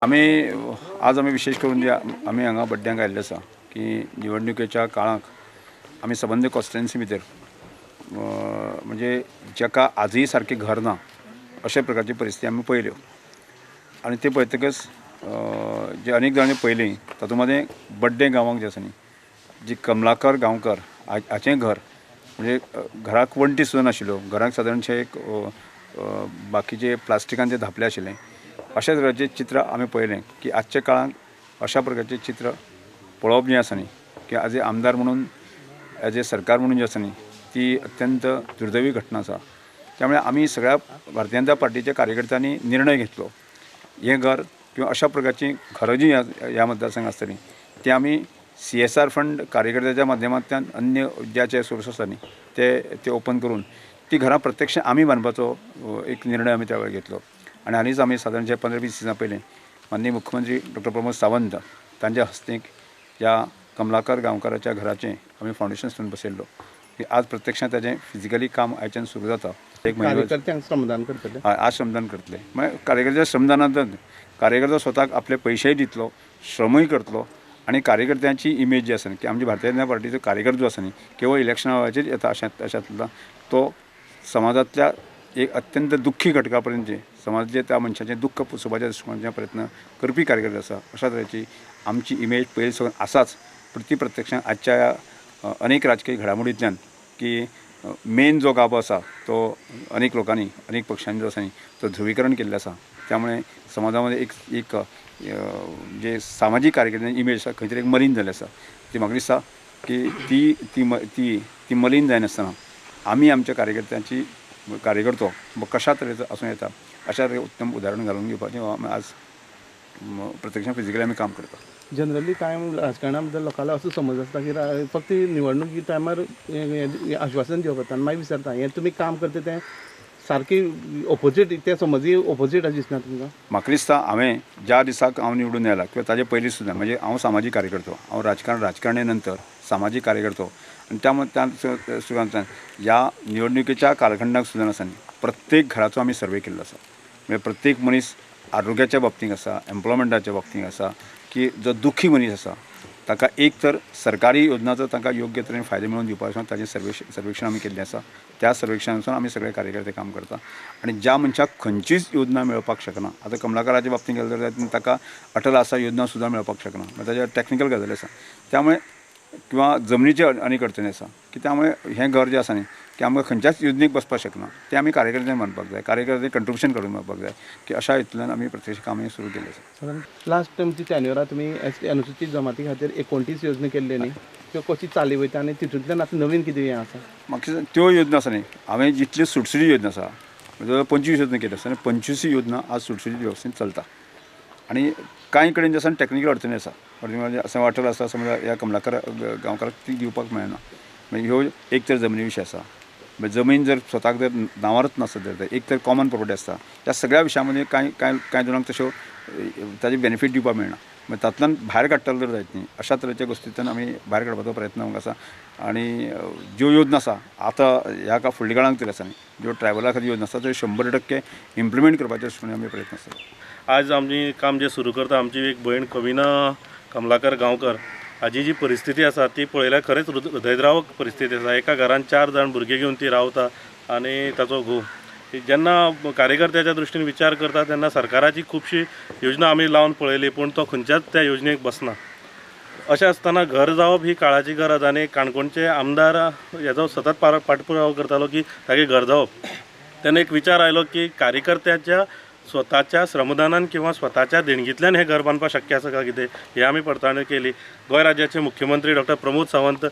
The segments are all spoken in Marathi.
आज आम्ही विशेष करून जे आम्ही हांगा बड्ड्यांक आयिल्ले आसा की निवडणुकेच्या काळाक आम्ही सबंद कॉन्स्टिट्युएन्सी भितर म्हणजे जाका आजही सारके घर ना अशा प्रकारची परिस्थिती आम्ही पळयल्यो आणि ते पळयतकच जे अनेक जाणी पळयली तातूंत बड्डे गांवांक जे आसा न्ही जी कमलाकर गांवकर हाचें घर म्हणजे घराक वण्टी सुद्दां नाशिल्ल्यो, घराक सादारणशे एक बाकीचे प्लास्टिकान जे धापले आशिल्ले अशा तरेचे चित्र आम्ही पळयलें की आजच्या काळात अशा प्रकारचे चित्र पळोवप जे आसा न्ही की आज आमदार म्हणून एज ए सरकार म्हणून जे आसा न्ही ती अत्यंत दुर्दैवी घटना आसा। त्यामुळे आम्ही सगळ्या भारतीय जनता पार्टीच्या कार्यकर्त्यांनी निर्णय घेतलो हे घर किंवा अशा प्रकारची घरं जी ह्या मतदारसंघात आसतली ती आम्ही CSR फंड कार्यकर्त्याच्या माध्यमांतल्यान अन्य ज्याचे सोर्स आसा न्ही ते ओपन करून ती घरां प्रत्यक्ष आम्ही बांदपाचो एक निर्णय आम्ही त्या वेळार घेतलो। आणि हालींच आम्ही साधारणशे 15-20 दिसां पयलीं माननीय मुख्यमंत्री डॉक्टर प्रमोद सावंत तांच्या हस्तेक ह्या कमलाकर गांवकाराच्या घराचें आमी फावंडेशन स्टोन बसयल्लो की आज प्रत्यक्षात ताजें फिजिकली काम आयच्यान सुरू जाता। एक कार्यकर्त्यांक श्रमदान करतले आज श्रमदान करतले म्हणजे कार्यकर्त्या श्रमदानांतच कार्यकर्ता स्वताक आपले पयशेय दितलो, श्रमय करतलो आणि कार्यकर्त्यांची इमेज जी आसा की आमची भारतीय जनता पार्टीचो कार्यकर्तो जो आसा न्ही केवळ इलेक्शना वेळाचेर येता अशांतला तो समाजातल्या एक अत्यंत दुख्खी घटका पर्यंत समाजाचे त्या मनशाचें दुख्ख पुसोवपाच्या दृश्टीकोनाचे प्रयत्न करपी कार्यकर्ते आसा अशा तरेची आमची इमेज पयली सावन आसाच। पण ती प्रत्यक्षात आजच्या अनेक राजकीय घडामोडींतल्यान की मेन जो गाभो आसा तो अनेक लोकांनी अनेक पक्षांनी जो आसा न्ही तो ध्रुवीकरण केल्लें आसा। त्यामुळे समाजामध्ये एक जे सामाजिक कार्यकर्त्यांची इमेज आसा खंय तरी एक मलीन जाल्ली आसा। ती म्हाका दिसता की ती ती ती ती मलीन जायनासतना आमी आमच्या कार्यकर्त्यांची कार्यकर्तो कशा तरेचो आसूं येता अशा तरेचें उत्तम उदाहरण घालून घेवपाचें आज प्रत्यक्षात फिजिकली आमी काम करता। जनरली काय राजकारणा बद्दल लोकांना असं समज आसता की फक्त निवडणुकी टायमार आश्वासन दिवप जाता आनी मागीर विचारता हें तुमी काम करता तें सारकी ऑपोजीट ते समजी ऑपोजीट दिसना तुमकां? म्हाका दिसता हांवें ज्या दिसाक हांव निवडून आयला किंवा ताजे पयलीं सुद्दां म्हणजे हांव सामाजीक कार्यकर्तो, हांव राजकारणे नंतर सामाजीक कार्यकर्तो आणि त्या सुद्दां ह्या निवडणुकीच्या कालखंडाक सुद्दां आसा न्ही प्रत्येक घराचो आमी सर्वे केल्लो आसा। म्हणजे प्रत्येक मनीस आरोग्याच्या बाबतींत आसा, एम्प्लॉयमेंटाच्या बाबतींत आसा की जो दुख्खी मनीस आसा ताका एक तर सरकारी योजनांचो तांकां योग्य तरेन फायदो मेळोवन दिवपाचो ताजें सर्वेक्षण आमी केल्लें आसा। त्या सर्वेक्षणांतून आमी सगळे कार्यकर्ते काम करता आणि ज्या मनशाक खंयचीच योजना मेळपाक शकना आतां कमलाकराच्या बाबतींत गेले जाल्यार ताका अटल आसा योजना सुद्दां मेळपाक शकना ताज्या टॅक्निकल गजाली आसा। त्यामुळे किंवा जमनीची अनेक अडचणी आसा की त्यामुळे हें घर जें आसा न्ही की आमकां खंयच्याच योजनेक बसपाक शकना ते आमी कार्यकर्त्यांक मानपाक जाय, कार्यकर्ते कंट्रिब्युशन करून मानपाक जाय की अशा हितूंतल्यान आमी प्रत्यक्ष कामां सुरू केल्लें आसा। लास्ट टायमची टॅन्युअरां तुमी अनुसूचित जमाती खातीर 29 योजना केल्ले न्ही त्यो कशी चाली वयता आनी तितूंतल्यान आतां नवीन कितें हें आसा? म्हाका त्यो योजना आसा न्ही हांवें जितल्यो सुटसुटीत योजना आसा जवळ 25 योजना केल्यो आसा आनी 25 योजना आज सुटसुटीत वेवस्थेन चलता आणि कांय कडेन जे आसा टॅक्निकल अडचणी आसा म्हणजे असं वाटत आसा समजा ह्या कमलाकर गांवकाराक ती दिवपाक मेळना म्हणजे ह्यो एक तर जमनी विशय आसा म्हणजे जमीन जर स्वताक जर नांवारच नासत जाल्यार एक तर कॉमन प्रॉपर्टी आसता ह्या सगळ्या विशयामध्ये कांय जाणांक तश्यो ताजे बेनिफीट दिवपाक मेळना म्हणजे तातूंतल्यान भायर काडटलो जर जायत न्ही अशा तरेच्या गोश्टींतल्यान आमी भायर काडपाचो प्रयत्न आमकां आसा। आणि ज्यो योजना आसा आतां ह्या फुडल्या काळांत तरी आसा न्ही ज्यो ट्रायबला खातीर योजना आसा त्यो 100% इम्प्लिमेंट करपाचे दृश्टीन आमी प्रयत्न आसा। आज आमी काम जे सुरू करता आमची एक भयण कविना कमलाकर गांवकर हाजी जी परिस्थिती आसा ती पळयल्यार खरेंच हृदयद्रावक परिस्थिती आसा। एका घरान 4 जाण भुरगे घेवन ती रावता आनी ताचो घोव जेन्ना कार्यकर्त्याच्या दृश्टीन विचार करता तेन्ना सरकाराची खुबशी योजना आमी लावन पळयली पूण तो खंयच्याच त्या योजनेक बसना। अशें आसतना घर जावप ही काळाची गरज आनी काणकोणचे आमदार हेजो सतत पाठपुरावो करतालो की तागे घर जावप तेन्ना एक विचार आयलो की कार्यकर्त्याच्या स्वताच्या श्रमदानान किंवा स्वताच्या देणगींतल्यान हे घर बांदपाक शक्य आसा काय कितें हे आमी पडताळणी केली। गोंय राज्याचे मुख्यमंत्री डॉक्टर प्रमोद सावंत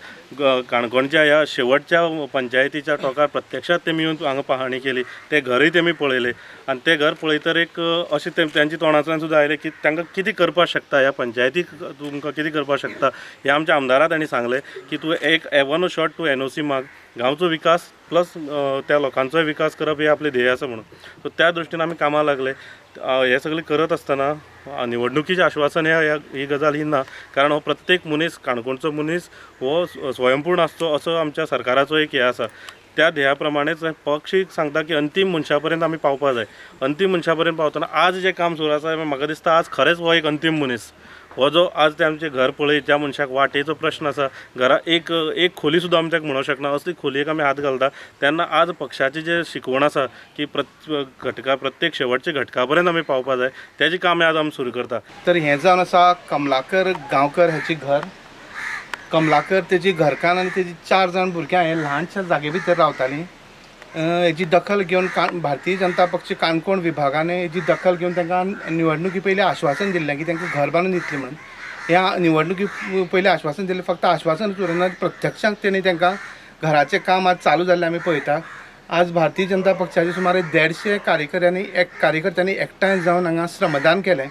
काणकोणच्या ह्या शेवटच्या पंचायतीच्या टोकार प्रत्यक्षात तेमी येवन हांगा पाहणी केली, ते घरय तेमी पळयले आणि ते घर पळयतर एक अशें त्यांच्या तोंडांतल्यान सुद्दां आयलें की तांकां कितें करपाक शकता ह्या पंचायतीक तुमकां कितें करपाक शकता हे आमच्या आमदाराक तांणी सांगलें की तूं एक वन शॉट टू NOC माग गांवचो विकास प्लस त्या लोकांचोय विकास करप हे आपले ध्येय आसा म्हणून सो त्या दृश्टीन आमी कामां लागले। हे सगळें करत आसतना निवडणुकीचें आश्वासन ही गजाल ही ना कारण हो प्रत्येक मनीस काणकोणचो मनीस हो स्वयंपूर्ण आसचो असो आमच्या सरकाराचो एक हे आसा। त्या ध्येया प्रमाणेच पक्ष सांगता की अंतीम मनशा पर्यंत आमी पावपा जाय. अंतीम मनशा पर्यंत पावतना आज जे काम सुरू आसा म्हाका दिसता आज खरेंच हो एक अंतीम मनीस. हो जो आज ते आमचे घर पळय ज्या मनशाक वाटेचो प्रश्न आसा, घरा एक खोली सुद्दां आमी ताका म्हणूंक शकना, असली खोलयेक आमी हात घालता. तेन्ना आज पक्षाची जे शिकवण आसा की प्रत्येक शेवटच्या घटका पर्यंत आमी पावपा जाय, तेजें काम आज आमी सुरू करता. तर हें जावन आसा कमलाकर गांवकर हेची घर. कमलाकर तेजी घरकान्न आनी तेजी 4 जाण भुरग्यां हे ल्हानशा जागे भितर रावतालीं. हेजी दखल घेवन भारतीय जनता पक्ष काणकोण विभागान हेजी दखल घेवन तांकां निवडणुकी पयलीं आश्वासन दिल्लें की तांकां घर बांदून दितलें म्हणून. ह्या निवडणुकी पयलीं आश्वासन दिल्लें, फक्त आश्वासनच उरना, प्रत्यक्षांत तेणी तांकां घराचें काम आज चालू जाल्लें आमी पळयता. आज भारतीय जनता पक्षाचे सुमारे 150 कार्यकर्त्यांनी एकठांय जावन हांगा श्रमदान केलें.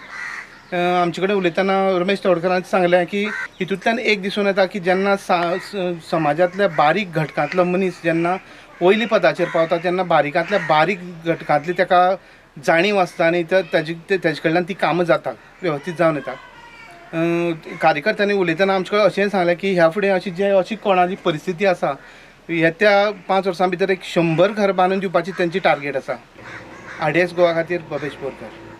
आमचे कडेन उलयतना रमेश तोडकरान सांगलें की हितूंतल्यान एक दिसून येता की जेन्ना समाजांतल्या बारीक घटकांतलो मनीस जेन्ना वयली पदाचेर पावता तेन्ना बारीकांतल्या बारीक घटकांतली ताका जाणीव आसता आनी तेजे कडल्यान ती कामां जाता, वेवस्थीत जावन येता. कार्यकर्त्यांनी उलयतना आमचे कडेन अशेंय सांगलें की ह्या फुडें अशी कोणाची परिस्थिती आसा, येत्या 5 वर्सां भितर 100 घर बांदून दिवपाची तेंची टार्गेट आसा. आरडीएस गोवा खातीर भवेश बोरकर.